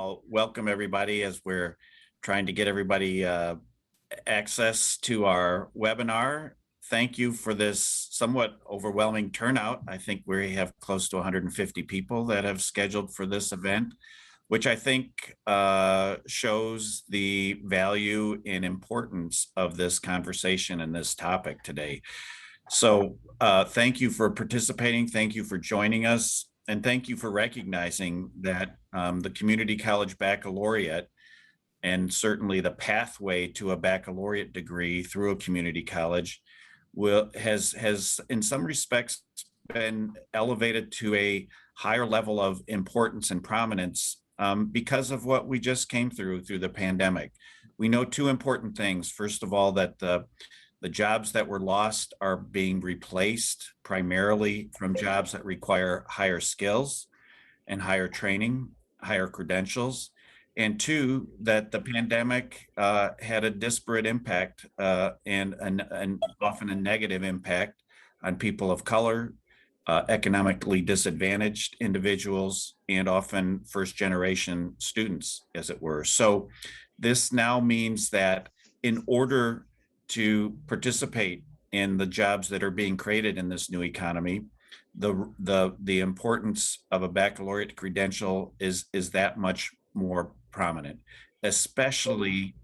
I'll welcome everybody as we're trying to get everybody access to our webinar. Thank you for this somewhat overwhelming turnout. I think we have close to 150 people that have scheduled for this event, which I think shows the value and importance of this conversation and this topic today. So thank you for participating. Thank you for joining us. And thank you for recognizing that the Community College Baccalaureate, and certainly the pathway to a baccalaureate degree through a community college, has in some respects been elevated to a higher level of importance and prominence because of what we just came through the pandemic. We know two important things. First of all, that the jobs that were lost are being replaced primarily from jobs that require higher skills and higher training, higher credentials. And two, that the pandemic had a disparate impact and often a negative impact on people of color, economically disadvantaged individuals, and often first generation students, as it were. So this now means that in order to participate in the jobs that are being created in this new economy, the importance of a baccalaureate credential is that much more prominent, especially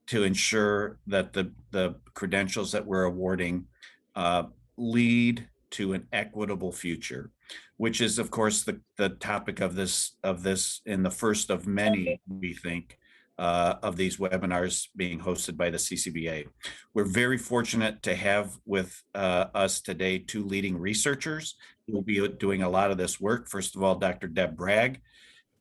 to ensure that the credentials that we're awarding lead to an equitable future, which is, of course, the topic of this in the first of many, we think, of these webinars being hosted by the CCBA. We're very fortunate to have with us today two leading researchers who will be doing a lot of this work. First of all, Dr. Debra Bragg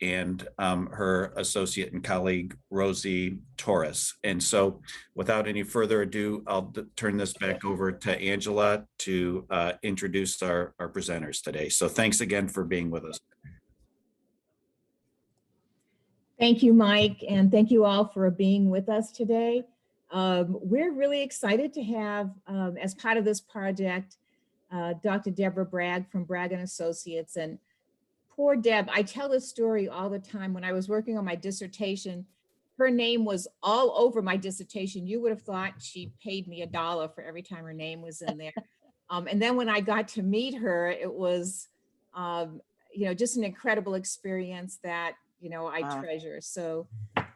and her associate and colleague, Rosario Torres. And so without any further ado, I'll turn this back over to Angela to introduce our presenters today. So thanks again for being with us. Thank you, Mike, and thank you all for being with us today. We're really excited to have, as part of this project, Dr. Debra Bragg from Bragg Associates. And poor Deb, I tell this story all the time. When I was working on my dissertation, her name was all over my dissertation. You would have thought she paid me $1 for every time her name was in there. And then when I got to meet her, it was, just an incredible experience that I treasure. So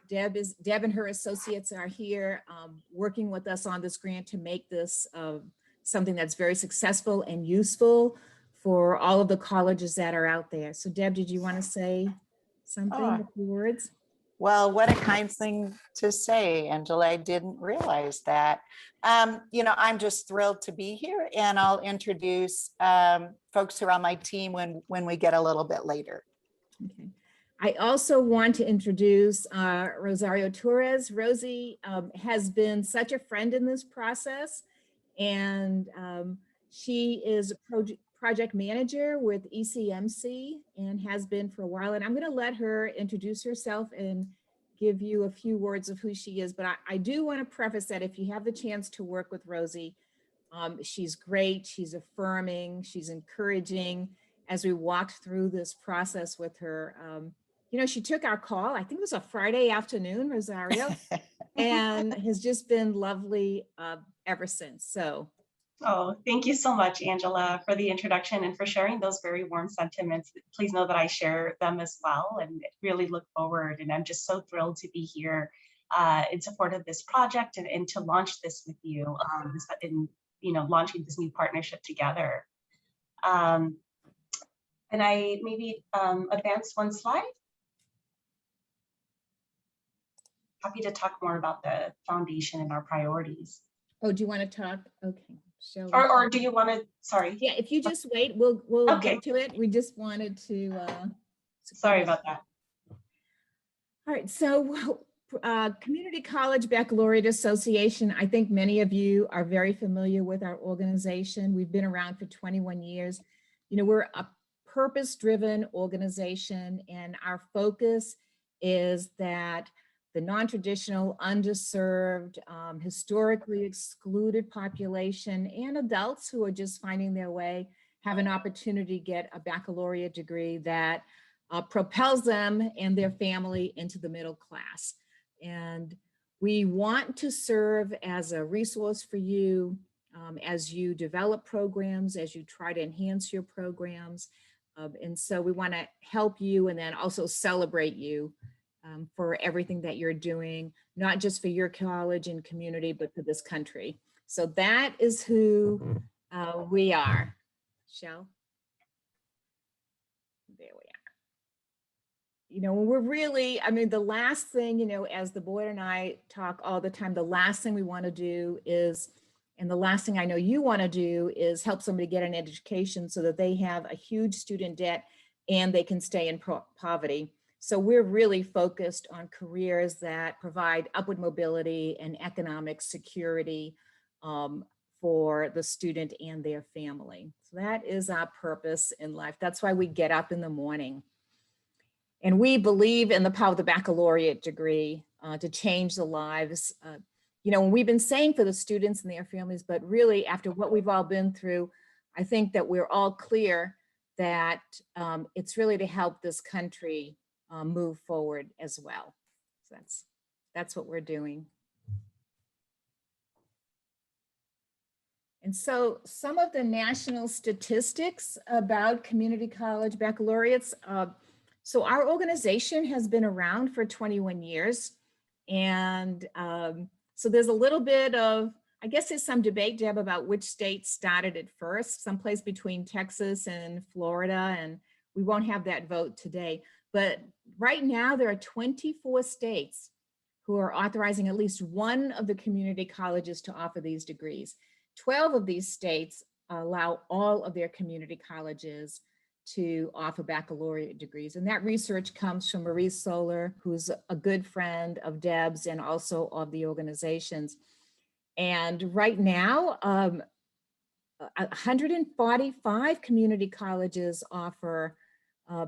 Deb and her associates are here working with us on this grant to make this something that's very successful and useful for all of the colleges that are out there. So Deb, did you want to say something, a few words? Well, what a kind thing to say, Angela. I didn't realize that. I'm just thrilled to be here, and I'll introduce folks who are on my team when we get a little bit later. Okay. I also want to introduce Rosario Torres. Rosie has been such a friend in this process, and she is a project manager with ECMC and has been for a while. And I'm going to let her introduce herself and give you a few words of who she is. But I do want to preface that if you have the chance to work with Rosie, she's great, she's affirming, she's encouraging. As we walked through this process with her, she took our call, I think it was a Friday afternoon, Rosario, and has just been lovely ever since. So. Oh, thank you so much, Angela, for the introduction and for sharing those very warm sentiments. Please know that I share them as well and really look forward. And I'm just so thrilled to be here in support of this project and to launch this with you in launching this new partnership together. And I maybe advance one slide. Happy to talk more about the foundation and our priorities. Oh, do you want to talk? Okay. Or do you want to, sorry. Yeah, if you just wait, we'll okay. get to it. We just wanted to. Sorry about that. All right, so Community College Baccalaureate Association, I think many of you are very familiar with our organization. We've been around for 21 years. We're a purpose-driven organization, and our focus is that the non-traditional, underserved, historically excluded population and adults who are just finding their way have an opportunity to get a baccalaureate degree that propels them and their family into the middle class. And we want to serve as a resource for you as you develop programs, as you try to enhance your programs. And so we want to help you and then also celebrate you for everything that you're doing, not just for your college and community, but for this country. So that is who we are. Shell. There we are. You know, we're really, I mean, the last thing, you know, as the board and I talk all the time, the last thing we want to do is, and the last thing I know you want to do is help somebody get an education so that they have a huge student debt and they can stay in poverty. So we're really focused on careers that provide upward mobility and economic security for the student and their family. So that is our purpose in life. That's why we get up in the morning. And we believe in the power of the baccalaureate degree to change the lives. You know, we've been saying for the students and their families, but really after what we've all been through, I think that we're all clear that it's really to help this country move forward as well. So that's what we're doing. And so some of the national statistics about community college baccalaureates. So our organization has been around for 21 years. And so there's a little bit of, I guess there's some debate, Deb, about which state started it first, someplace between Texas and Florida, and we won't have that vote today. But right now there are 24 states who are authorizing at least one of the community colleges to offer these degrees. 12 of these states allow all of their community colleges to offer baccalaureate degrees. And that research comes from Marie Soler, who's a good friend of Deb's and also of the organizations. And right now, 145 community colleges offer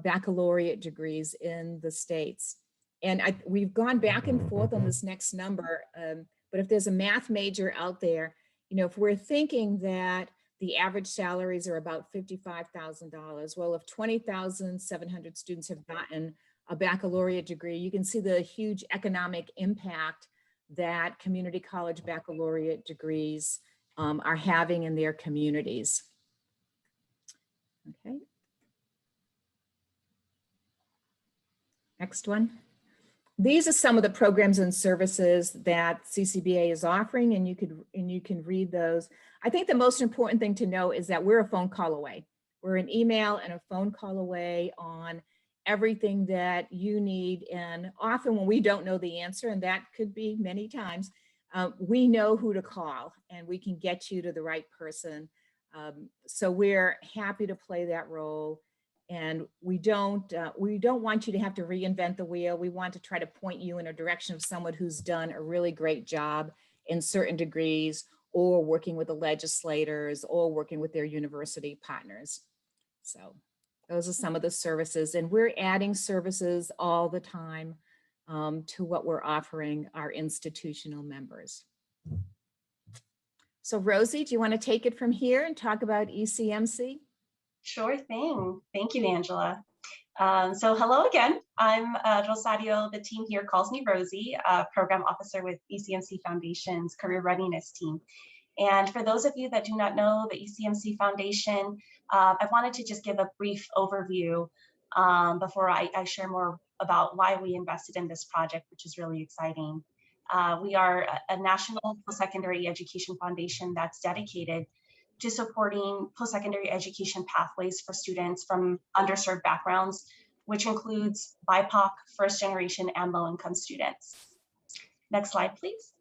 baccalaureate degrees in the states. And we've gone back and forth on this next number, but if there's a math major out there, you know, if we're thinking that the average salaries are about $55,000. Well, if 20,700 students have gotten a baccalaureate degree, you can see the huge economic impact that community college baccalaureate degrees are having in their communities. Okay. Next one. These are some of the programs and services that CCBA is offering, and you can read those. I think the most important thing to know is that we're a phone call away. We're an email and a phone call away on everything that you need. And often when we don't know the answer, and that could be many times, we know who to call and we can get you to the right person. So we're happy to play that role. And we don't want you to have to reinvent the wheel. We want to try to point you in a direction of someone who's done a really great job in certain degrees, or working with the legislators, or working with their university partners. So those are some of the services, and we're adding services all the time to what we're offering our institutional members. So Rosie, do you want to take it from here and talk about ECMC? Sure thing. Thank you, Angela. So hello again. I'm Rosario. The team here calls me Rosie, program officer with ECMC Foundation's Career Readiness team. And for those of you that do not know the ECMC Foundation, I wanted to just give a brief overview before I share more about why we invested in this project, which is really exciting. We are a national post-secondary education foundation that's dedicated to supporting post-secondary education pathways for students from underserved backgrounds, which includes BIPOC, first generation, and low-income students. Next slide, please.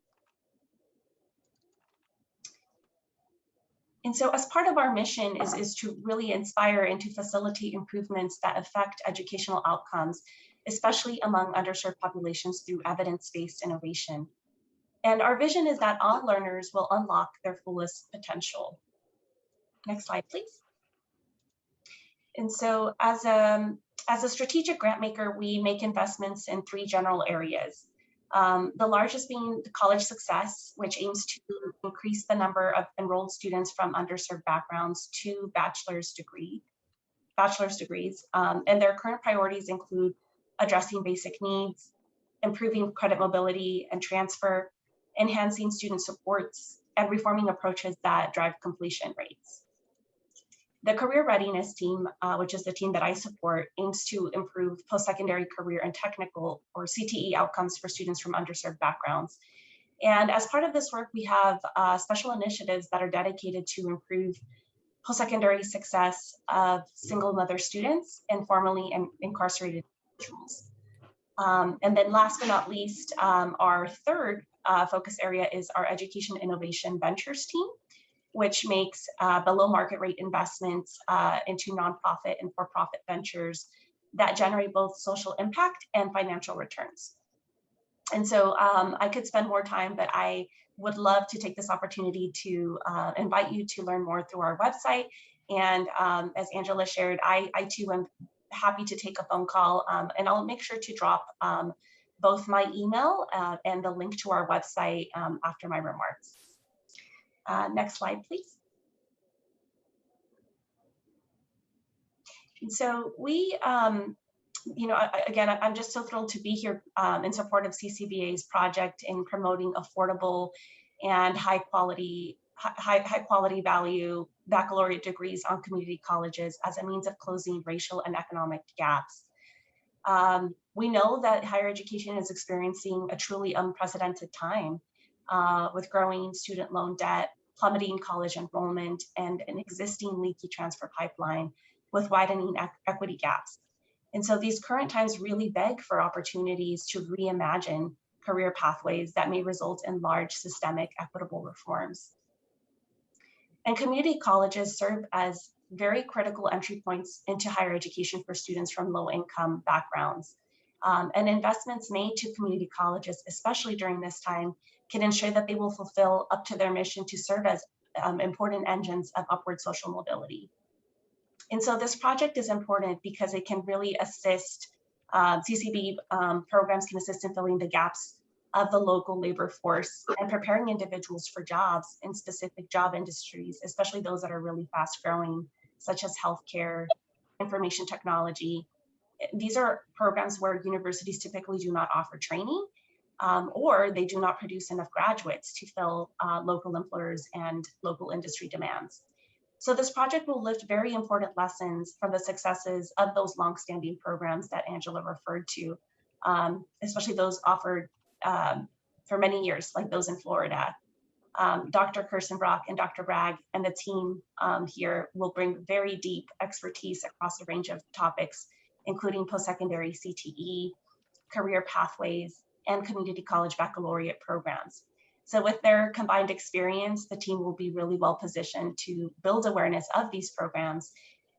And so as part of our mission is to really inspire and to facilitate improvements that affect educational outcomes, especially among underserved populations through evidence-based innovation. And our vision is that all learners will unlock their fullest potential. Next slide, please. And so as a strategic grant maker, we make investments in 3 general areas. The largest being the College Success, which aims to increase the number of enrolled students from underserved backgrounds to bachelor's degree. bachelor's degrees, and their current priorities include addressing basic needs, improving credit mobility and transfer, enhancing student supports, and reforming approaches that drive completion rates. The Career Readiness team, which is the team that I support, aims to improve post-secondary career and technical, or CTE, outcomes for students from underserved backgrounds. And as part of this work, we have special initiatives that are dedicated to improve post-secondary success of single mother students and formerly incarcerated individuals. And then last but not least, our third focus area is our Education Innovation Ventures team, which makes below market rate investments into nonprofit and for-profit ventures that generate both social impact and financial returns. And so I could spend more time, but I would love to take this opportunity to invite you to learn more through our website. And as Angela shared, I too am happy to take a phone call, and I'll make sure to drop both my email and the link to our website after my remarks. Next slide, please. And so we, again, I'm just so thrilled to be here in support of CCBA's project in promoting affordable and high quality value baccalaureate degrees on community colleges as a means of closing racial and economic gaps. We know that higher education is experiencing a truly unprecedented time with growing student loan debt, plummeting college enrollment, and an existing leaky transfer pipeline with widening equity gaps. And so these current times really beg for opportunities to reimagine career pathways that may result in large systemic equitable reforms. And community colleges serve as very critical entry points into higher education for students from low-income backgrounds. And investments made to community colleges, especially during this time, can ensure that they will fulfill up to their mission to serve as important engines of upward social mobility. And so this project is important because it can really assist, CCB programs can assist in filling the gaps of the local labor force and preparing individuals for jobs in specific job industries, especially those that are really fast growing, such as healthcare, information technology. These are programs where universities typically do not offer training, or they do not produce enough graduates to fill local employers and local industry demands. So this project will lift very important lessons from the successes of those longstanding programs that Angela referred to, especially those offered for many years, like those in Florida. Dr. Kersenbrock and Dr. Bragg and the team here will bring very deep expertise across a range of topics, including post-secondary CTE, career pathways, and community college baccalaureate programs. So with their combined experience, the team will be really well positioned to build awareness of these programs,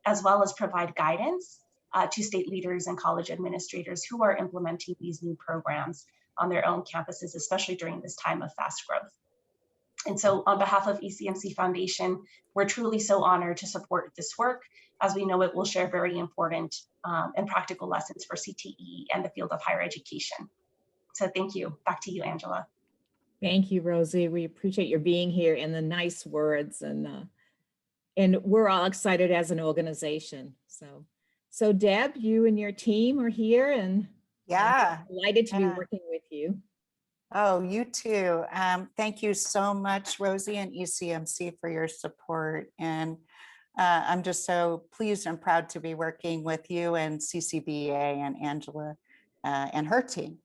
as well as provide guidance to state leaders and college administrators who are implementing these new programs on their own campuses, especially during this time of fast growth. And so on behalf of ECMC Foundation, we're truly so honored to support this work, as we know it will share very important and practical lessons for CTE and the field of higher education. So thank you. Back to you, Angela. Thank you, Rosie. We appreciate your being here and the nice words, and we're all excited as an organization. So Deb, you and your team are here, and Yeah, I'm delighted to be working with you. Oh, you too. Thank you so much, Rosie and ECMC, for your support. And I'm just so pleased and proud to be working with you and CCBA and Angela and her team.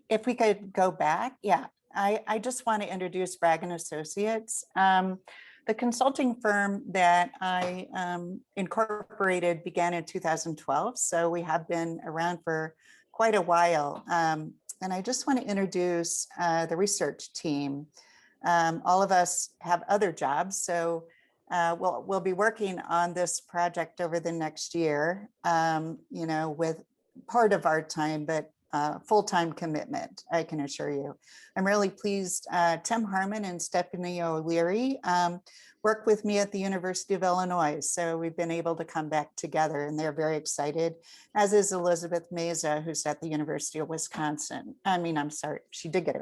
If we could go back, yeah, I just want to introduce Bragg Associates, the consulting firm that I incorporated began in 2012. So we have been around for quite a while. And I just want to introduce the research team. All of us have other jobs, so we'll be working on this project over the next year, with part of our time, but full-time commitment, I can assure you. I'm really pleased. Tim Harmon and Stephanie O'Leary work with me at the University of Illinois. So we've been able to come back together, and they're very excited, as is Elizabeth Meza, who's at the University of Wisconsin. I'm sorry, she did get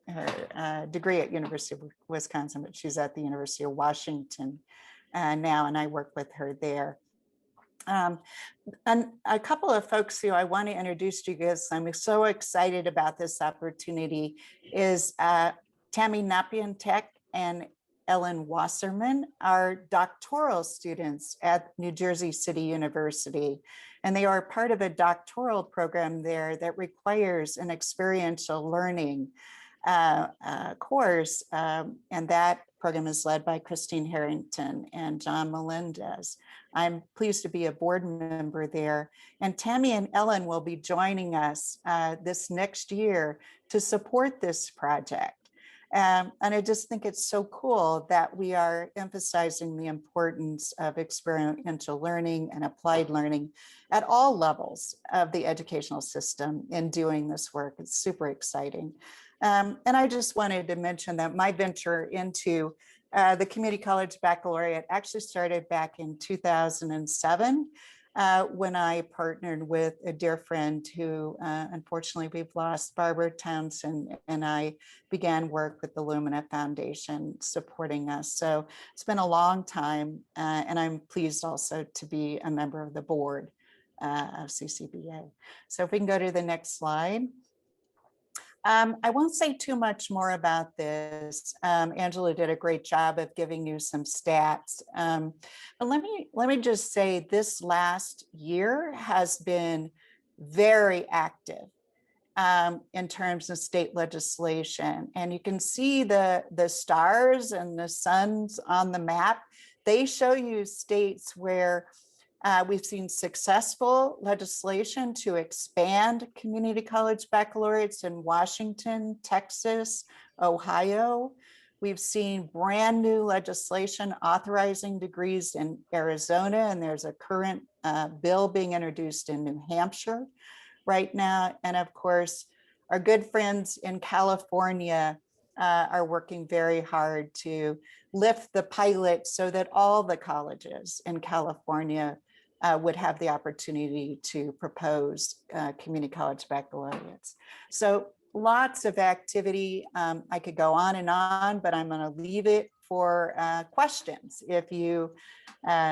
her degree at University of Wisconsin, but she's at the University of Washington now, and I work with her there. And a couple of folks who I want to introduce to you guys, I'm so excited about this opportunity, is Tammy Napiantek and Ellen Wasserman are doctoral students at New Jersey City University. And they are part of a doctoral program there that requires an experiential learning course. And that program is led by Christine Harrington and John Melendez. I'm pleased to be a board member there. And Tammy and Ellen will be joining us this next year to support this project. And I just think it's so cool that we are emphasizing the importance of experiential learning and applied learning at all levels of the educational system in doing this work. It's super exciting. And I just wanted to mention that my venture into the Community College Baccalaureate actually started back in 2007 when I partnered with a dear friend who unfortunately we've lost, Barbara Townsend, and I began work with the Lumina Foundation supporting us. So it's been a long time, and I'm pleased also to be a member of the board of CCBA. So if we can go to the next slide. I won't say too much more about this. Angela did a great job of giving you some stats. But let me just say this last year has been very active in terms of state legislation. And you can see the stars and the suns on the map. They show you states where we've seen successful legislation to expand community college baccalaureates in Washington, Texas, Ohio. We've seen brand new legislation authorizing degrees in Arizona, and there's a current bill being introduced in New Hampshire right now. And of course, our good friends in California are working very hard to lift the pilot so that all the colleges in California would have the opportunity to propose community college baccalaureates. So lots of activity. I could go on, but I'm going to leave it for questions. If you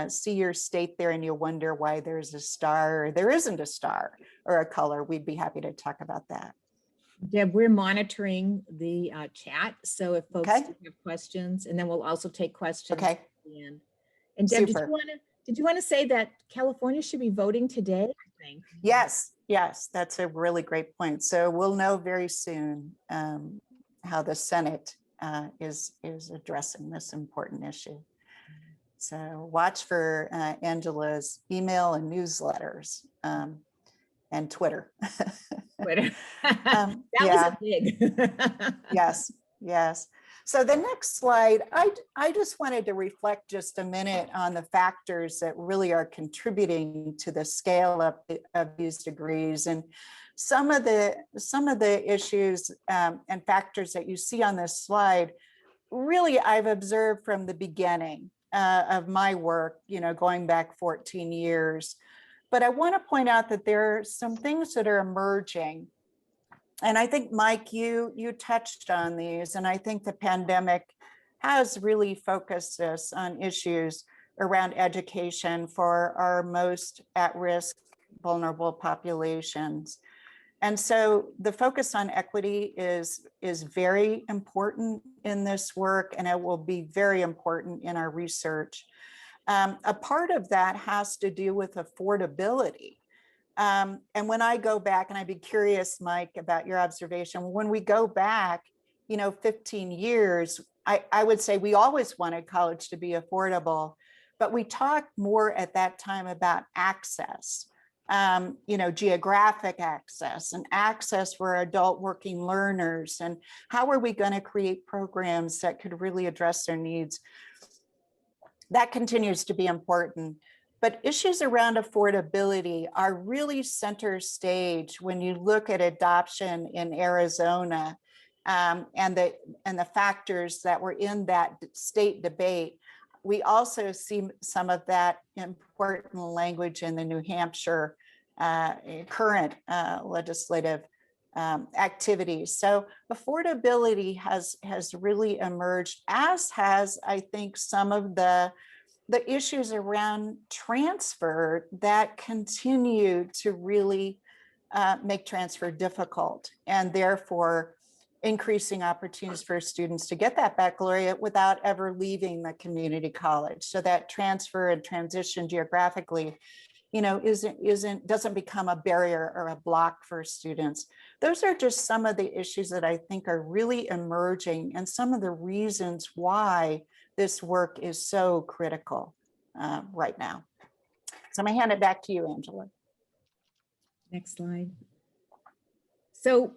see your state there and you wonder why there's a star or there isn't a star or a color, we'd be happy to talk about that. Deb, we're monitoring the chat. So if folks Okay. do have questions, and then we'll also take questions Okay. at the end. And Deb, Super. did you want to say that California should be voting today, I think? Yes, that's a really great point. So we'll know very soon how the Senate is addressing this important issue. So watch for Angela's email and newsletters and Twitter. Twitter. That yeah. was a big. Yes. So the next slide, I just wanted to reflect just a minute on the factors that really are contributing to the scale up of these degrees, and some of the issues and factors that you see on this slide. Really, I've observed from the beginning of my work, going back 14 years. But I want to point out that there are some things that are emerging. And I think, Mike, you touched on these, and I think the pandemic has really focused us on issues around education for our most at-risk, vulnerable populations. And so the focus on equity is very important in this work, and it will be very important in our research. A part of that has to do with affordability. And when I go back, and I'd be curious, Mike, about your observation, when we go back, 15 years, I would say we always wanted college to be affordable, but we talked more at that time about access, geographic access and access for adult working learners, and how are we going to create programs that could really address their needs. That continues to be important. But issues around affordability are really center stage when you look at adoption in Arizona and the factors that were in that state debate. We also see some of that important language in the New Hampshire current legislative activities. So affordability has really emerged, as has, I think, some of the the issues around transfer that continue to really make transfer difficult, and therefore increasing opportunities for students to get that baccalaureate without ever leaving the community college. So that transfer and transition geographically, doesn't become a barrier or a block for students. Those are just some of the issues that I think are really emerging, and some of the reasons why this work is so critical right now. So I'm gonna hand it back to you, Angela. Next slide. So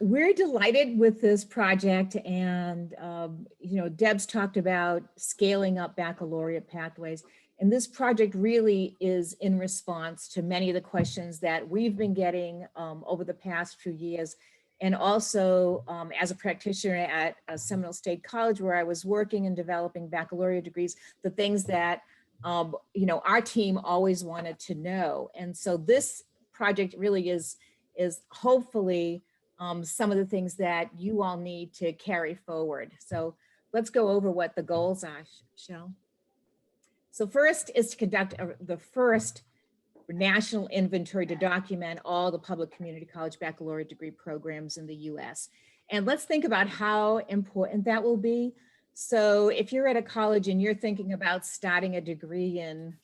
we're delighted with this project, and Deb's talked about scaling up baccalaureate pathways, and this project really is in response to many of the questions that we've been getting over the past few years, and also as a practitioner at Seminole State College, where I was working and developing baccalaureate degrees, the things that our team always wanted to know. And so this project really is hopefully some of the things that you all need to carry forward. So let's go over what the goals are, Shel. So first is to conduct the first national inventory to document all the public community college baccalaureate degree programs in the US. And let's think about how important that will be. So if you're at a college and you're thinking about starting a degree in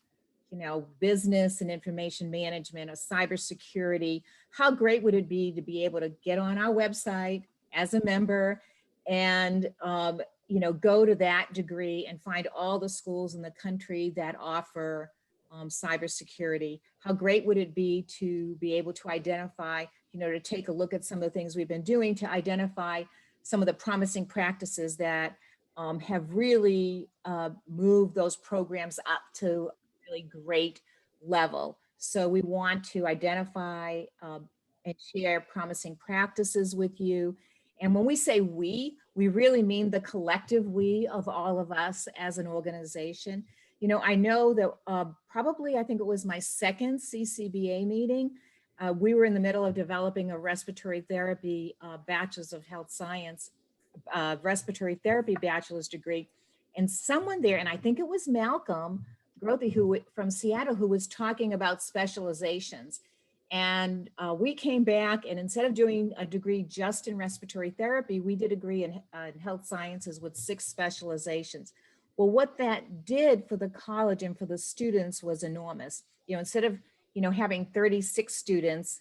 business and information management or cybersecurity, how great would it be to be able to get on our website as a member and go to that degree and find all the schools in the country that offer cybersecurity? How great would it be to be able to identify, to take a look at some of the things we've been doing to identify some of the promising practices that have really moved those programs up to really great level. So we want to identify and share promising practices with you. And when we say we really mean the collective we of all of us as an organization. I know that probably, I think it was my second CCBA meeting, we were in the middle of developing a respiratory therapy bachelor's of health science, respiratory therapy bachelor's degree. And someone there, and I think it was Malcolm Grothy from Seattle, who was talking about specializations. And we came back, and instead of doing a degree just in respiratory therapy, we did a degree in health sciences with 6 specializations. Well, what that did for the college and for the students was enormous. Instead of having 36 students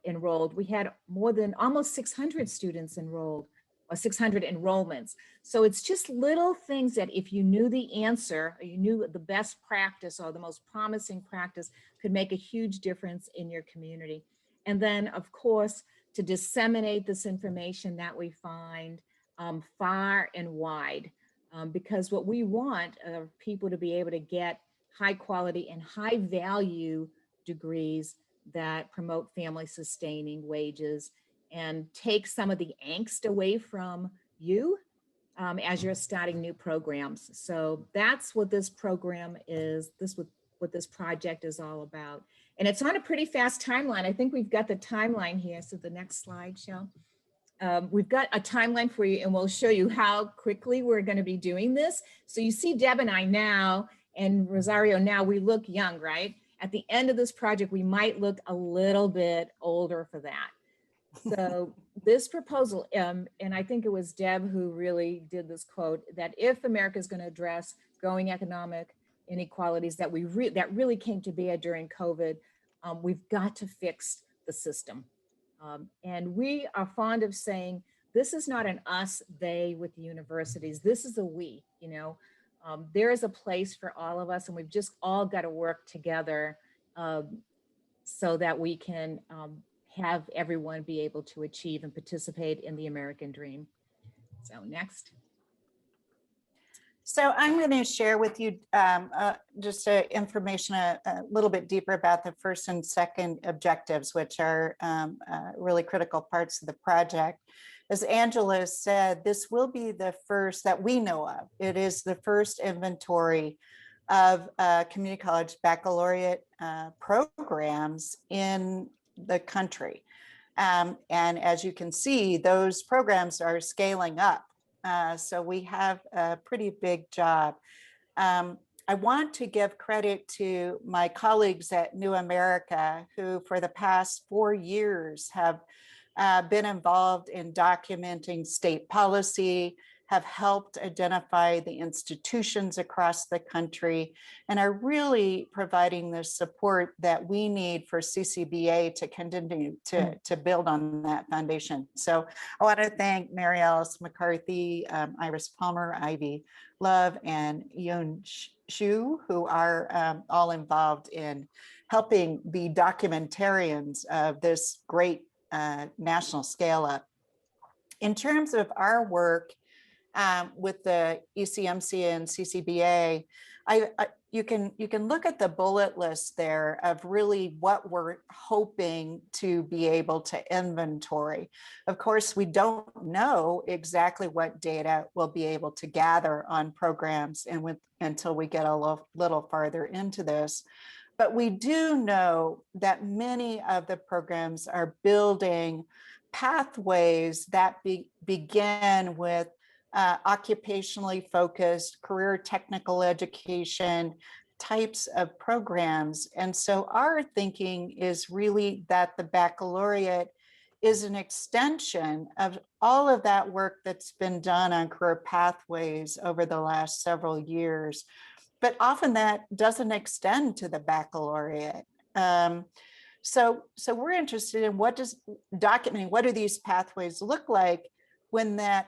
enrolled, we had more than almost 600 students enrolled, or 600 enrollments. So it's just little things that if you knew the answer, or you knew the best practice or the most promising practice, could make a huge difference in your community. And then, of course, to disseminate this information that we find far and wide, because what we want are people to be able to get high quality and high value degrees that promote family sustaining wages and take some of the angst away from you as you're starting new programs. So that's what this program is, what this project is all about. And it's on a pretty fast timeline. I think we've got the timeline here. So the next slide, Shel. We've got a timeline for you, and we'll show you how quickly we're going to be doing this. So you see Deb and I now, and Rosario now, we look young, right? At the end of this project, we might look a little bit older for that. So this proposal, and I think it was Deb who really did this quote, that if America is going to address growing economic inequalities that really came to bear during COVID, we've got to fix the system. And we are fond of saying, this is not an us, they with the universities. This is a we, there is a place for all of us, and we've just all got to work together so that we can have everyone be able to achieve and participate in the American dream. So next. So I'm going to share with you just information a little bit deeper about the first and second objectives, which are really critical parts of the project. As Angela said, this will be the first that we know of. It is the first inventory of community college baccalaureate programs in the country. And as you can see, those programs are scaling up. So we have a pretty big job. I want to give credit to my colleagues at New America, who for the past 4 years have been involved in documenting state policy, have helped identify the institutions across the country, and are really providing the support that we need for CCBA to continue to build on that foundation. So I want to thank Mary Alice McCarthy, Iris Palmer, Ivy Love, and Yoon Shu, who are all involved in helping be documentarians of this great national scale up. In terms of our work with the ECMC and CCBA, you can look at the bullet list there of really what we're hoping to be able to inventory. Of course, we don't know exactly what data we'll be able to gather on programs and until we get a little farther into this. But we do know that many of the programs are building pathways that begin with occupationally focused career technical education types of programs. And so our thinking is really that the baccalaureate is an extension of all of that work that's been done on career pathways over the last several years. But often that doesn't extend to the baccalaureate. So we're interested in documenting what do these pathways look like when that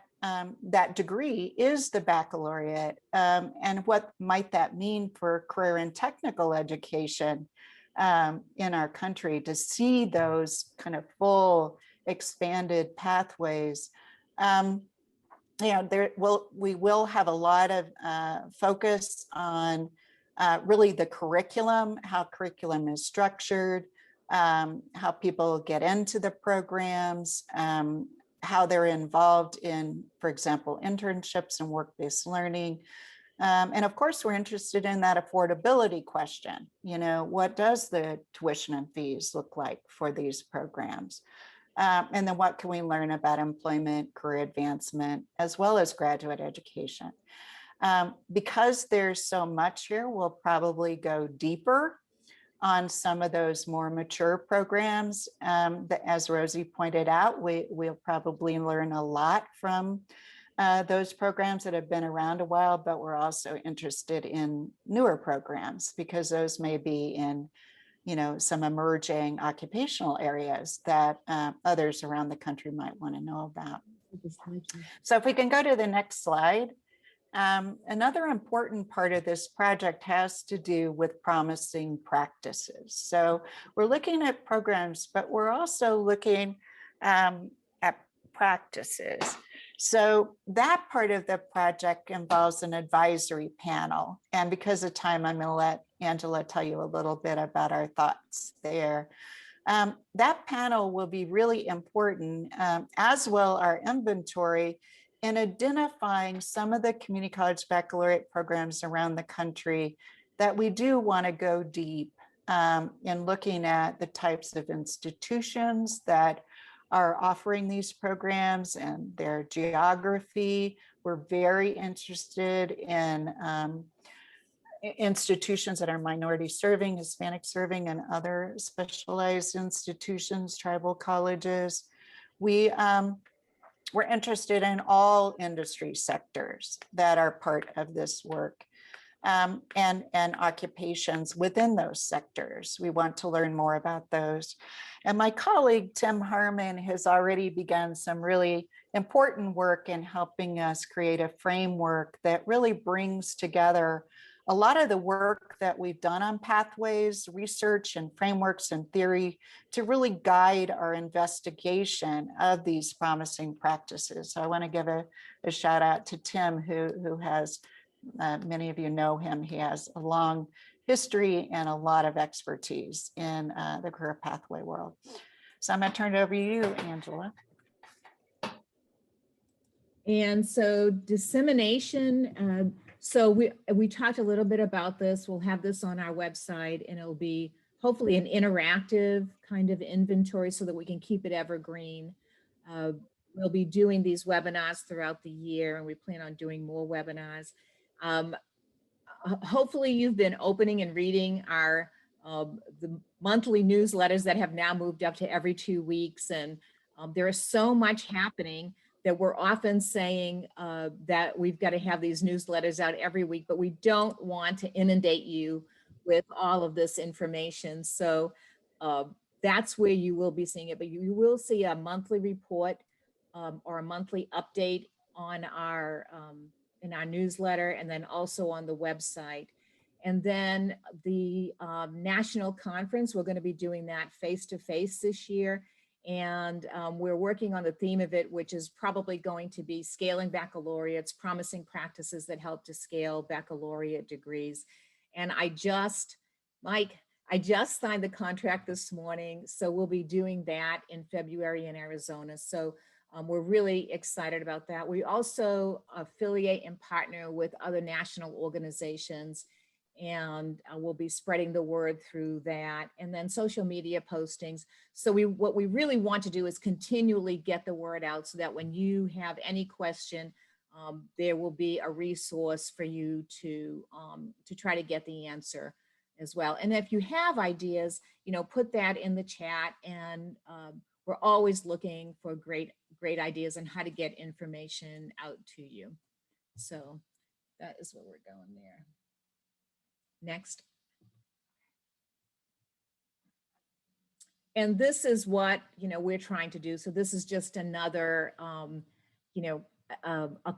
degree is the baccalaureate, and what might that mean for career and technical education in our country to see those kind of full expanded pathways. We will have a lot of focus on really the curriculum, how curriculum is structured, how people get into the programs, how they're involved in, for example, internships and work-based learning. And of course, we're interested in that affordability question. What does the tuition and fees look like for these programs? And then what can we learn about employment, career advancement, as well as graduate education? Because there's so much here, we'll probably go deeper on some of those more mature programs. That, as Rosie pointed out, we'll probably learn a lot from those programs that have been around a while, but we're also interested in newer programs because those may be in some emerging occupational areas that others around the country might want to know about. So if we can go to the next slide. Another important part of this project has to do with promising practices. So we're looking at programs, but we're also looking at practices. So that part of the project involves an advisory panel. And because of time, I'm going to let Angela tell you a little bit about our thoughts there. That panel will be really important, as will our inventory, in identifying some of the community college baccalaureate programs around the country that we do want to go deep in looking at the types of institutions that are offering these programs and their geography. We're very interested in institutions that are minority serving, Hispanic serving, and other specialized institutions, tribal colleges. We're interested in all industry sectors that are part of this work, and occupations within those sectors. We want to learn more about those. And my colleague, Tim Harmon, has already begun some really important work in helping us create a framework that really brings together a lot of the work that we've done on pathways, research and frameworks and theory to really guide our investigation of these promising practices. So I want to give a shout out to Tim, who has, many of you know him, he has a long history and a lot of expertise in the career pathway world. So I'm going to turn it over to you, Angela. And so dissemination, so we talked a little bit about this. We'll have this on our website, and it'll be hopefully an interactive kind of inventory so that we can keep it evergreen. We'll be doing these webinars throughout the year, and we plan on doing more webinars. hopefully you've been opening and reading our the monthly newsletters that have now moved up to every 2 weeks. And there is so much happening that we're often saying that we've got to have these newsletters out every week, but we don't want to inundate you with all of this information. So that's where you will be seeing it, but you will see a monthly report or a monthly update on our in our newsletter, and then also on the website. And then the national conference, we're going to be doing that face-to-face this year. And we're working on the theme of it, which is probably going to be scaling baccalaureates, promising practices that help to scale baccalaureate degrees. And Mike, I just signed the contract this morning. So we'll be doing that in February in Arizona. So we're really excited about that. We also affiliate and partner with other national organizations, and we'll be spreading the word through that, and then social media postings. So what we really want to do is continually get the word out so that when you have any question, there will be a resource for you to try to get the answer as well. And if you have ideas, put that in the chat, and we're always looking for great ideas on how to get information out to you. So that is where we're going there. Next. And this is what, we're trying to do. So this is just another, a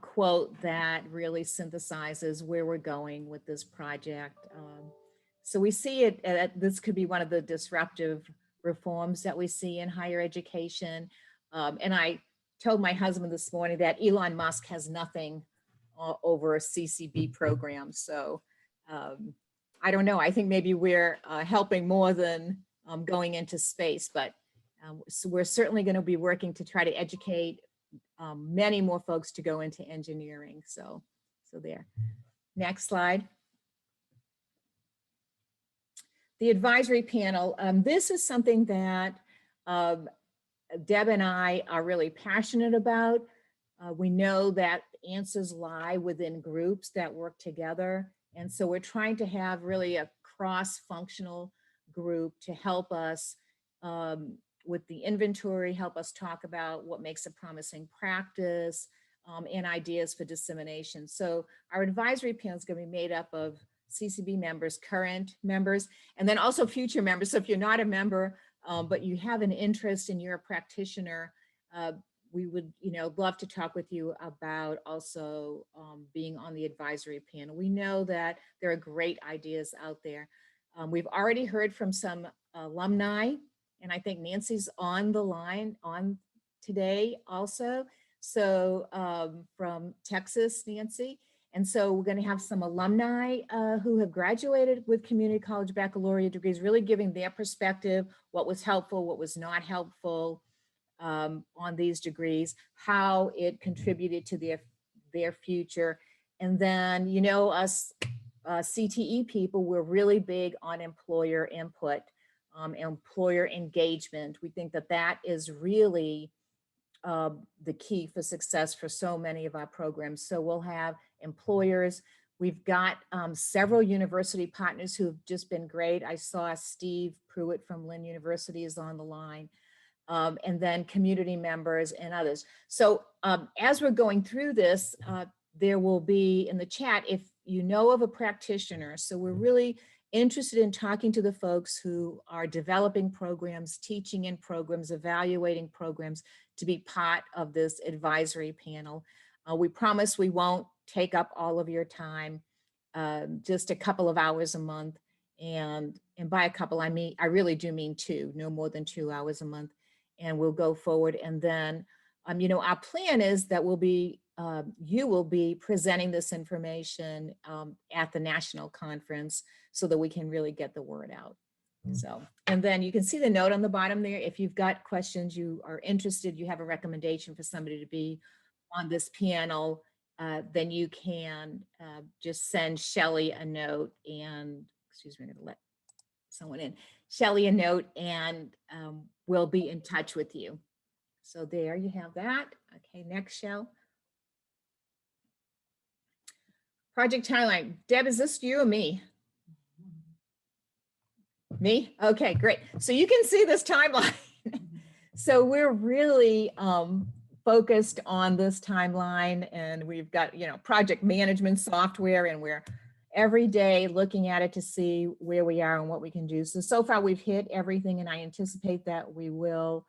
quote that really synthesizes where we're going with this project. So we see it, this could be one of the disruptive reforms that we see in higher education. And I told my husband this morning that Elon Musk has nothing over a CCB program. So I don't know. I think maybe we're helping more than going into space, but so we're certainly going to be working to try to educate many more folks to go into engineering. So there. Next slide. The advisory panel. This is something that Deb and I are really passionate about. We know that answers lie within groups that work together. And so we're trying to have really a cross-functional group to help us with the inventory, help us talk about what makes a promising practice, and ideas for dissemination. So our advisory panel is going to be made up of CCB members, current members, and then also future members. So if you're not a member, but you have an interest and you're a practitioner, we would, love to talk with you about also being on the advisory panel. We know that there are great ideas out there. We've already heard from some alumni, and I think Nancy's on the line on today also. So from Texas, Nancy. And so we're going to have some alumni who have graduated with community college baccalaureate degrees, really giving their perspective, what was helpful, what was not helpful on these degrees, how it contributed to their future. And then, us CTE people, we're really big on employer input, employer engagement. We think that that is really the key for success for so many of our programs. So we'll have employers. We've got several university partners who've just been great. I saw Steve Pruitt from Lynn University is on the line, and then community members and others. So as we're going through this, there will be in the chat, if you know of a practitioner. So we're really interested in talking to the folks who are developing programs, teaching in programs, evaluating programs to be part of this advisory panel. We promise we won't take up all of your time, just a couple of hours a month. And by a couple, I really do mean 2, no more than 2 hours a month. And we'll go forward. And then, our plan is that you will be presenting this information at the national conference so that we can really get the word out. So, and then you can see the note on the bottom there. If you've got questions, you are interested, you have a recommendation for somebody to be on this panel, then you can just send Shelley a note and, excuse me, I'm gonna let someone in. Shelley a note, and we'll be in touch with you. So there you have that. Okay, next, Shell. Project timeline. Deb, is this you or me? Me? Okay, great. So you can see this timeline. So we're really focused on this timeline, and we've got, project management software, and we're every day looking at it to see where we are and what we can do. So far we've hit everything, and I anticipate that we will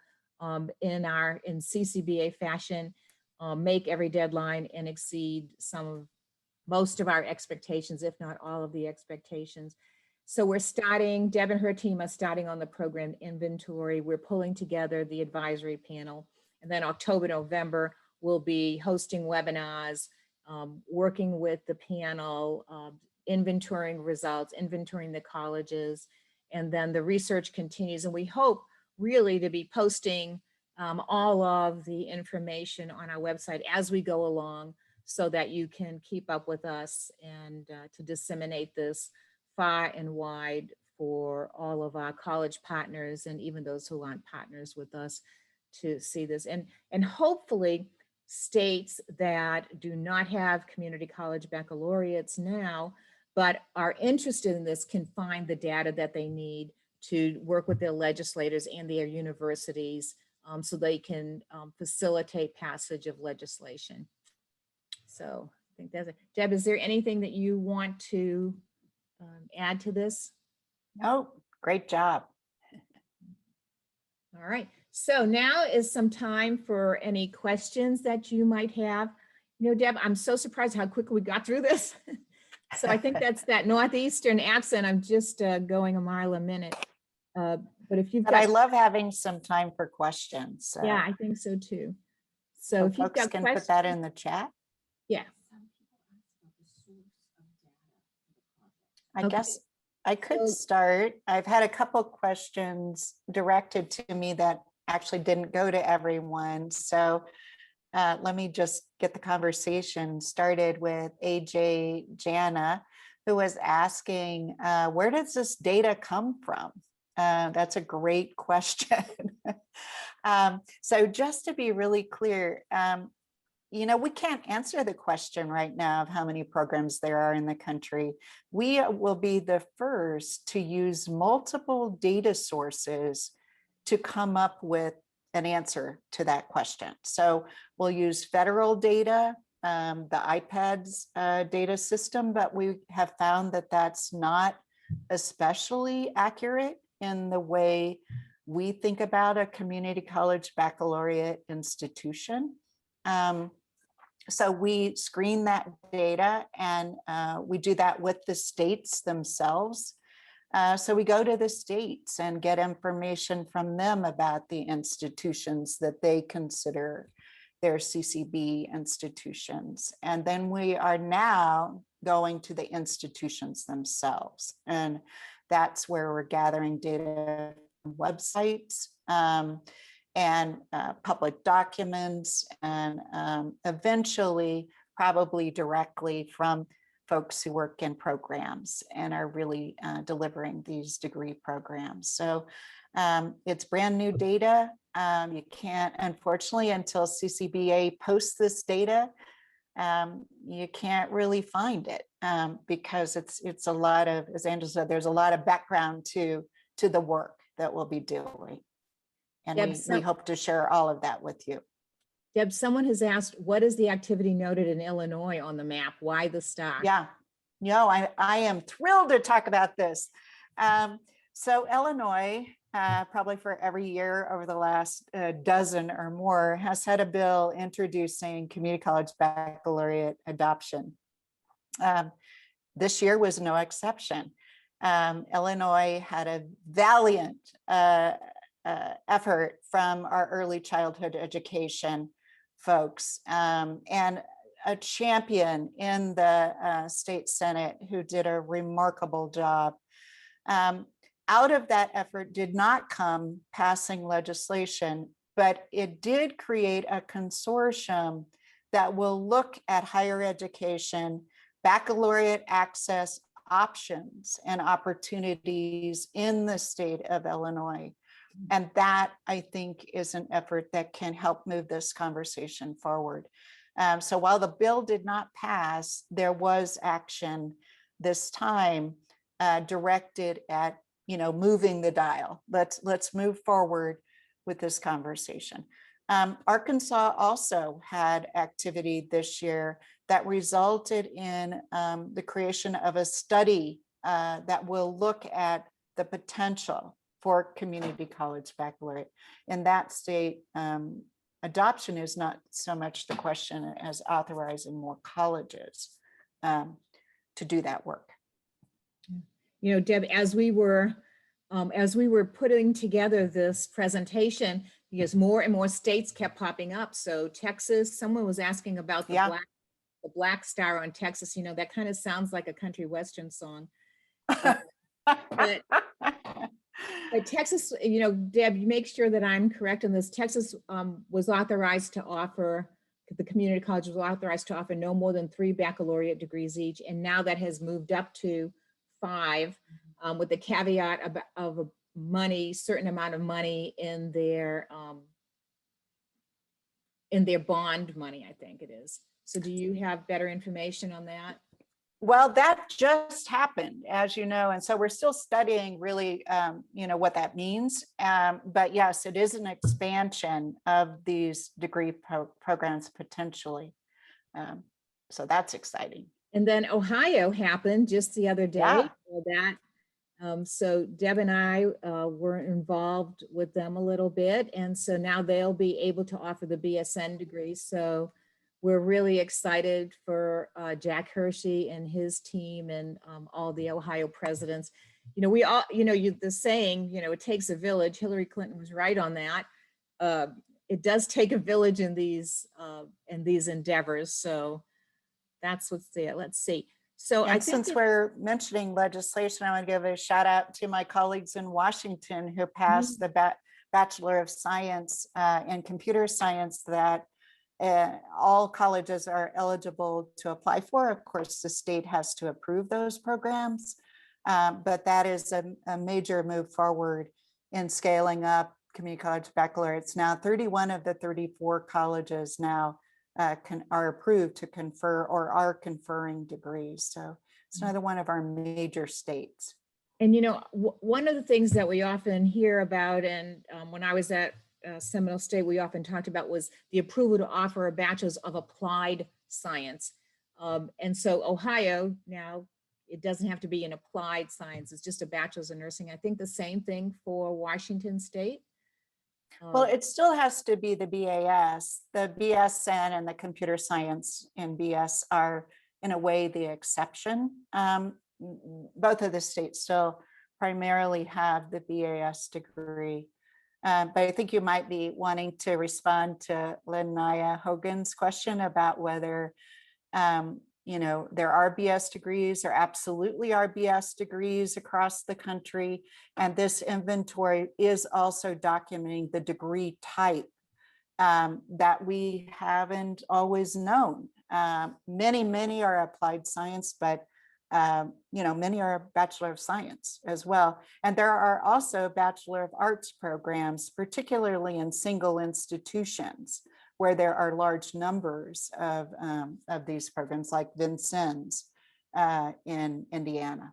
in CCBA fashion make every deadline and exceed most of our expectations, if not all of the expectations. So we're starting, Deb and her team are starting on the program inventory. We're pulling together the advisory panel. And then October, November, we'll be hosting webinars, working with the panel, inventorying results, inventorying the colleges. And then the research continues. And we hope really to be posting all of the information on our website as we go along, so that you can keep up with us and to disseminate this far and wide for all of our college partners and even those who aren't partners with us to see this. And hopefully states that do not have community college baccalaureates now, but are interested in this, can find the data that they need to work with their legislators and their universities so they can facilitate passage of legislation. So I think that's it. Deb, is there anything that you want to add to this? No, great job. All right. So now is some time for any questions that you might have. Deb, I'm so surprised how quickly we got through this. So I think that's that Northeastern accent. I'm just going a mile a minute. But if you've got, I love having some time for questions. So. Yeah, I think so too. So if you've folks got can questions, put that in the chat. Yeah. I Okay. guess I could So- start. I've had a couple questions directed to me that actually didn't go to everyone. So let me just get the conversation started with AJ Jana, who was asking, where does this data come from? That's a great question. So just to be really clear, we can't answer the question right now of how many programs there are in the country. We will be the first to use multiple data sources to come up with an answer to that question. So we'll use federal data, the IPEDS data system, but we have found that that's not especially accurate in the way we think about a community college baccalaureate institution. So we screen that data, and we do that with the states themselves. So we go to the states and get information from them about the institutions that they consider their CCB institutions. And then we are now going to the institutions themselves. And that's where we're gathering data from websites, and public documents, and eventually probably directly from folks who work in programs and are really delivering these degree programs. So it's brand new data. You can't, unfortunately, until CCBA posts this data, you can't really find it because it's a lot of, as Angela said, there's a lot of background to the work that we'll be doing. And Deb, we hope to share all of that with you. Deb, someone has asked, what is the activity noted in Illinois on the map? Why the star? Yeah, no, I am thrilled to talk about this. So Illinois, probably for every year over the last dozen or more, has had a bill introducing community college baccalaureate adoption. This year was no exception. Illinois had a valiant effort from our early childhood education folks, and a champion in the state Senate who did a remarkable job. Out of that effort did not come passing legislation, but it did create a consortium that will look at higher education, baccalaureate access options and opportunities in the state of Illinois. And that, I think, is an effort that can help move this conversation forward. So while the bill did not pass, there was action this time directed at, moving the dial. Let's move forward with this conversation. Arkansas also had activity this year that resulted in the creation of a study that will look at the potential for community college baccalaureate. In that state, adoption is not so much the question as authorizing more colleges to do that work. Deb, as we were putting together this presentation, because more and more states kept popping up. So Texas, someone was asking about the Black Star on Texas. That kind of sounds like a country western song. But Texas, Deb, you make sure that I'm correct on this. Texas was authorized to offer, the community college was authorized to offer no more than 3 baccalaureate degrees each. And now that has moved up to 5 with the caveat of a certain amount of money in their bond money, I think it is. So do you have better information on that? Well, that just happened, as you know, and so we're still studying really, what that means. But yes, it is an expansion of these degree programs potentially. So that's exciting. And then Ohio happened just the other day. So Deb and I were involved with them a little bit. And so now they'll be able to offer the BSN degree. So we're really excited for Jack Hershey and his team and all the Ohio presidents. We all, the saying, it takes a village. Hillary Clinton was right on that. It does take a village in these endeavors. So that's what's there. Let's see. So and since we're mentioning legislation, I want to give a shout out to my colleagues in Washington who passed the Bachelor of Science in Computer Science that all colleges are eligible to apply for. Of course, the state has to approve those programs, but that is a major move forward in scaling up community college baccalaureates. Now, 31 of the 34 colleges now are approved to confer or are conferring degrees. So it's another one of our major states. And one of the things that we often hear about, and when I was at Seminole State, we often talked about was the approval to offer a bachelor's of applied science. And so Ohio now, it doesn't have to be in applied science. It's just a bachelor's in nursing. I think the same thing for Washington State. Well, it still has to be the BAS. The BSN and the computer science in BS are in a way the exception. Both of the states still primarily have the BAS degree. But I think you might be wanting to respond to Linnea Hogan's question about whether, there are BS degrees or absolutely are BS degrees across the country. And this inventory is also documenting the degree type that we haven't always known. Many are applied science, but many are Bachelor of Science as well. And there are also Bachelor of Arts programs, particularly in single institutions where there are large numbers of these programs like Vincennes in Indiana.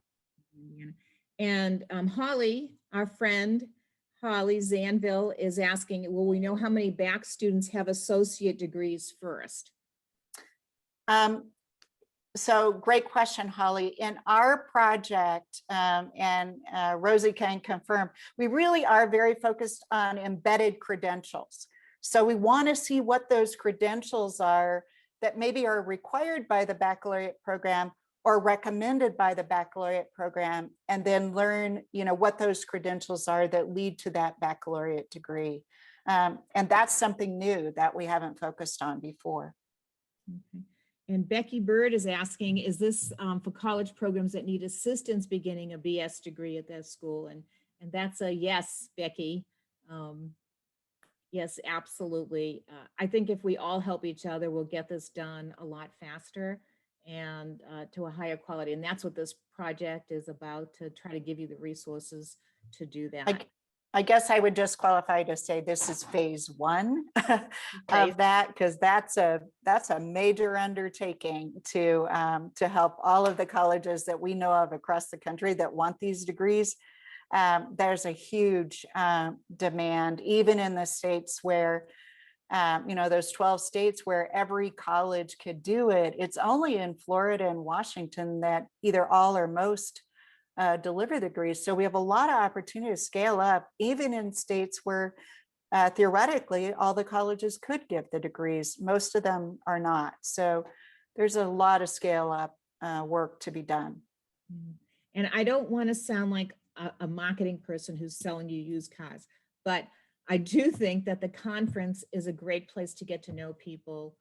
And Holly, our friend, Holly Zanville is asking, will we know how many BAC students have associate degrees first? So great question, Holly. In our project, and Rosie can confirm, we really are very focused on embedded credentials. So we want to see what those credentials are that maybe are required by the baccalaureate program or recommended by the baccalaureate program, and then learn, what those credentials are that lead to that baccalaureate degree. And that's something new that we haven't focused on before. Okay. And Becky Bird is asking, is this for college programs that need assistance beginning a BS degree at that school? And that's a yes, Becky. Yes, absolutely. I think if we all help each other, we'll get this done a lot faster and to a higher quality. And that's what this project is about, to try to give you the resources to do that. I guess I would just qualify to say this is phase one of that, because that's a major undertaking to help all of the colleges that we know of across the country that want these degrees. There's a huge demand, even in the states where, those 12 states where every college could do it. It's only in Florida and Washington that either all or most deliver the degrees. So we have a lot of opportunity to scale up, even in states where theoretically all the colleges could give the degrees. Most of them are not. So there's a lot of scale up work to be done. And I don't want to sound like a marketing person who's selling you used cars, but I do think that the conference is a great place to get to know people,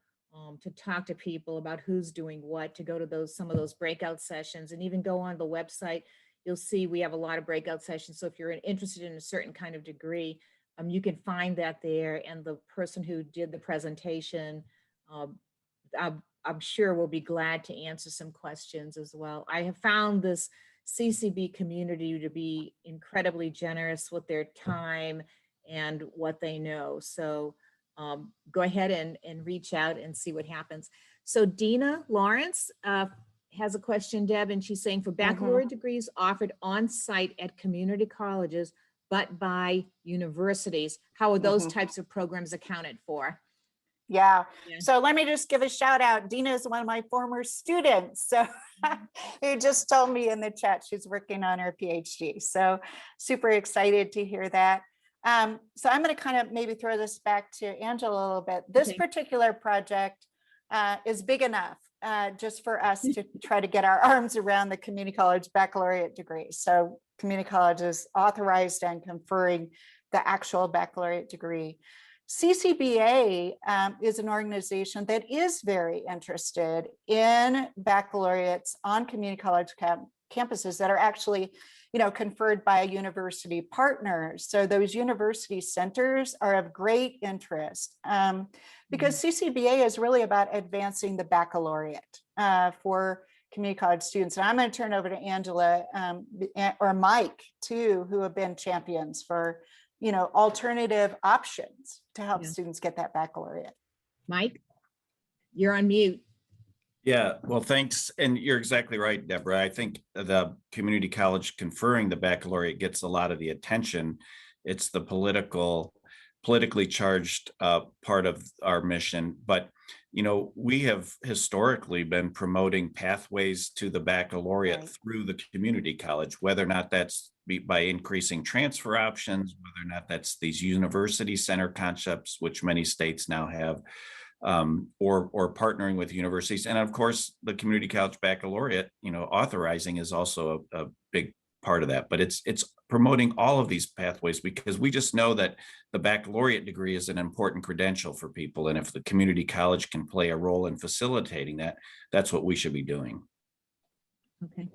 to talk to people about who's doing what, to go to some of those breakout sessions, and even go on the website. You'll see we have a lot of breakout sessions. So if you're interested in a certain kind of degree, you can find that there. And the person who did the presentation, I'm sure will be glad to answer some questions as well. I have found this CCB community to be incredibly generous with their time and what they know. So go ahead and reach out and see what happens. So Dina Lawrence has a question, Deb, and she's saying, for baccalaureate degrees offered on site at community colleges, but by universities, how are those types of programs accounted for? Yeah. So let me just give a shout out. Dina is one of my former students. So who just told me in the chat she's working on her PhD. So super excited to hear that. So I'm going to kind of maybe throw this back to Angela a little bit. This particular project is big enough just for us to try to get our arms around the community college baccalaureate degree. So community colleges authorized and conferring the actual baccalaureate degree. CCBA is an organization that is very interested in baccalaureates on community college campuses that are actually, conferred by university partners. So those university centers are of great interest because CCBA is really about advancing the baccalaureate for community college students. And I'm going to turn over to Angela or Mike too, who have been champions for alternative options to help students get that baccalaureate. Mike, you're on mute. Yeah, well, thanks. And you're exactly right, Deborah. I think the community college conferring the baccalaureate gets a lot of the attention. It's the politically charged part of our mission. But, we have historically been promoting pathways to the baccalaureate through the community college, whether or not that's by increasing transfer options, whether or not that's these university center concepts, which many states now have, or partnering with universities. And of course, the community college baccalaureate, authorizing is also a big part of that. But it's promoting all of these pathways because we just know that the baccalaureate degree is an important credential for people. And if the community college can play a role in facilitating that, that's what we should be doing. Okay.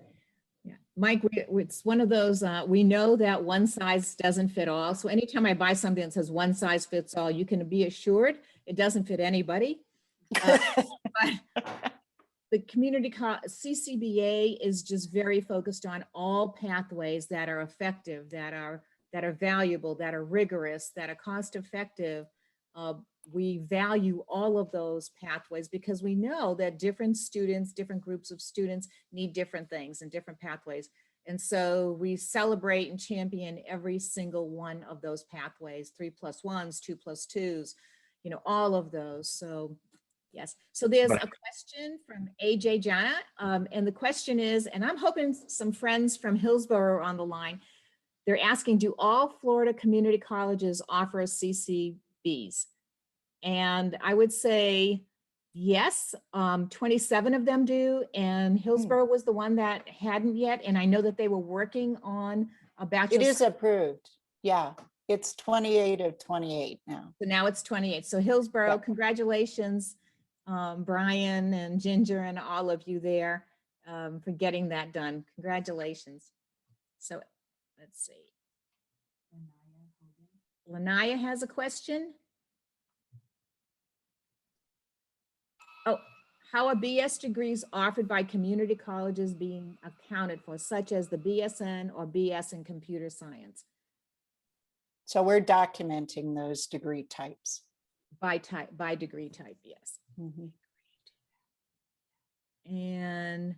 Yeah, Mike, it's one of those, we know that one size doesn't fit all. So anytime I buy something that says one size fits all, you can be assured it doesn't fit anybody. But the community CCBA is just very focused on all pathways that are effective, that are valuable, that are rigorous, that are cost effective. We value all of those pathways because we know that different students, different groups of students need different things and different pathways. And so we celebrate and champion every single one of those pathways, 3+1s, 2+2s, all of those. So yes. So there's a question from AJ Jana. And the question is, and I'm hoping some friends from Hillsborough are on the line. They're asking, do all Florida community colleges offer CCBs? And I would say yes, 27 of them do. And Hillsborough was the one that hadn't yet. And I know that they were working on a bachelor's. It is approved. Yeah. It's 28 of 28 now. So now it's 28. So Hillsborough, congratulations, Brian and Ginger and all of you there for getting that done. Congratulations. So let's see. Lanaya has a question. Oh, how are BS degrees offered by community colleges being accounted for, such as the BSN or BS in computer science? So we're documenting those degree types. By type, by degree type, yes. Mhm. And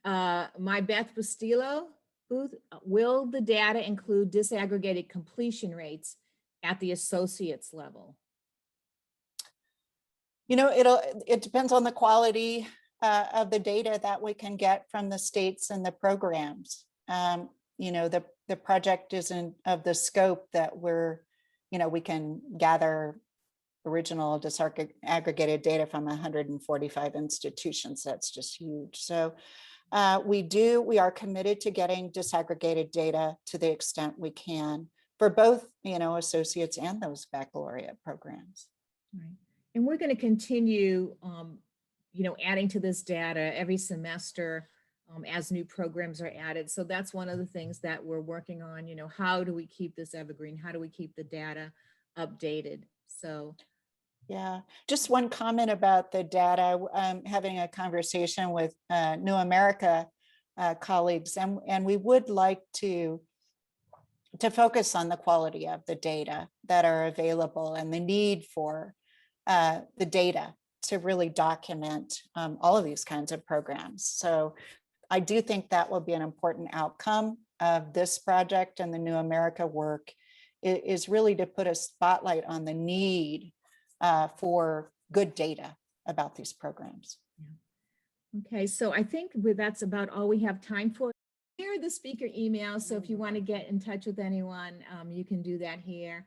my Beth Bustillo, Booth, will the data include disaggregated completion rates at the associates level? You know, it depends on the quality of the data that we can get from the states and the programs. You know, the project isn't of the scope that we can gather original disaggregated data from 145 institutions. That's just huge. So we are committed to getting disaggregated data to the extent we can for both, associates and those baccalaureate programs. Right. And we're going to continue, adding to this data every semester as new programs are added. So that's one of the things that we're working on, how do we keep this evergreen? How do we keep the data updated? So. Yeah, just one comment about the data. I'm having a conversation with New America colleagues, and we would like to focus on the quality of the data that are available and the need for the data to really document all of these kinds of programs. So I do think that will be an important outcome of this project, and the New America work is really to put a spotlight on the need for good data about these programs. Yeah. Okay, so I think that's about all we have time for. Here are the speaker emails, so if you want to get in touch with anyone, you can do that here.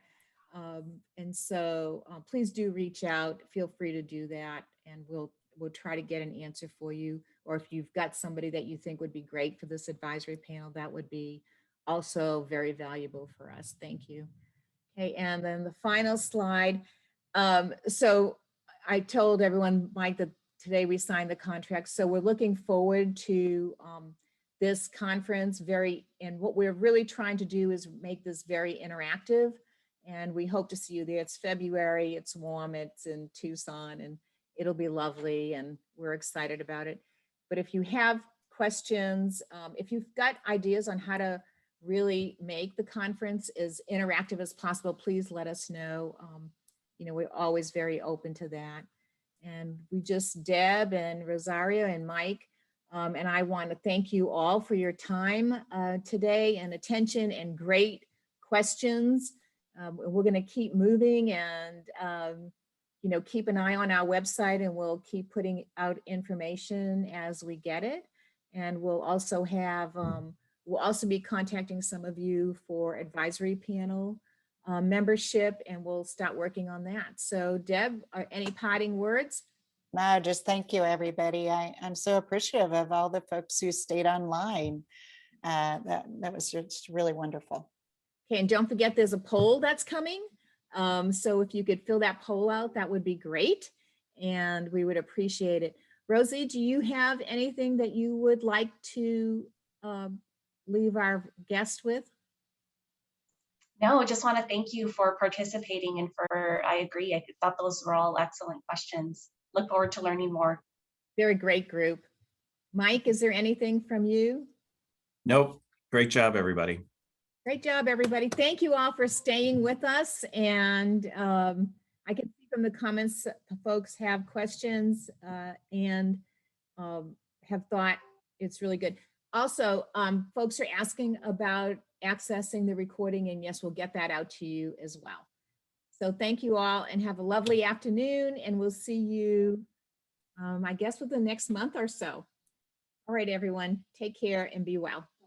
And so please do reach out, feel free to do that, and we'll try to get an answer for you. Or if you've got somebody that you think would be great for this advisory panel, that would be also very valuable for us. Thank you. Okay, and then the final slide. So I told everyone, Mike, that today we signed the contract. So we're looking forward to this conference and what we're really trying to do is make this very interactive. And we hope to see you there. It's February, it's warm, it's in Tucson, and it'll be lovely, and we're excited about it. But if you have questions, if you've got ideas on how to really make the conference as interactive as possible, please let us know. We're always very open to that. And Deb and Rosario and Mike, and I want to thank you all for your time today and attention and great questions. We're going to keep moving and, keep an eye on our website, and we'll keep putting out information as we get it. And we'll also be contacting some of you for advisory panel membership, and we'll start working on that. So Deb, any parting words? No, just thank you, everybody. I'm so appreciative of all the folks who stayed online. That was just really wonderful. Okay, and don't forget there's a poll that's coming. So if you could fill that poll out, that would be great. And we would appreciate it. Rosie, do you have anything that you would like to leave our guest with? No, just want to thank you for participating and I agree. I thought those were all excellent questions. Look forward to learning more. They're a great group. Mike, is there anything from you? Nope. Great job, everybody. Great job, everybody. Thank you all for staying with us. And I can see from the comments, folks have questions and have thought it's really good. Also, folks are asking about accessing the recording, and yes, we'll get that out to you as well. So thank you all and have a lovely afternoon, and we'll see you, I guess, within the next month or so. All right, everyone, take care and be well.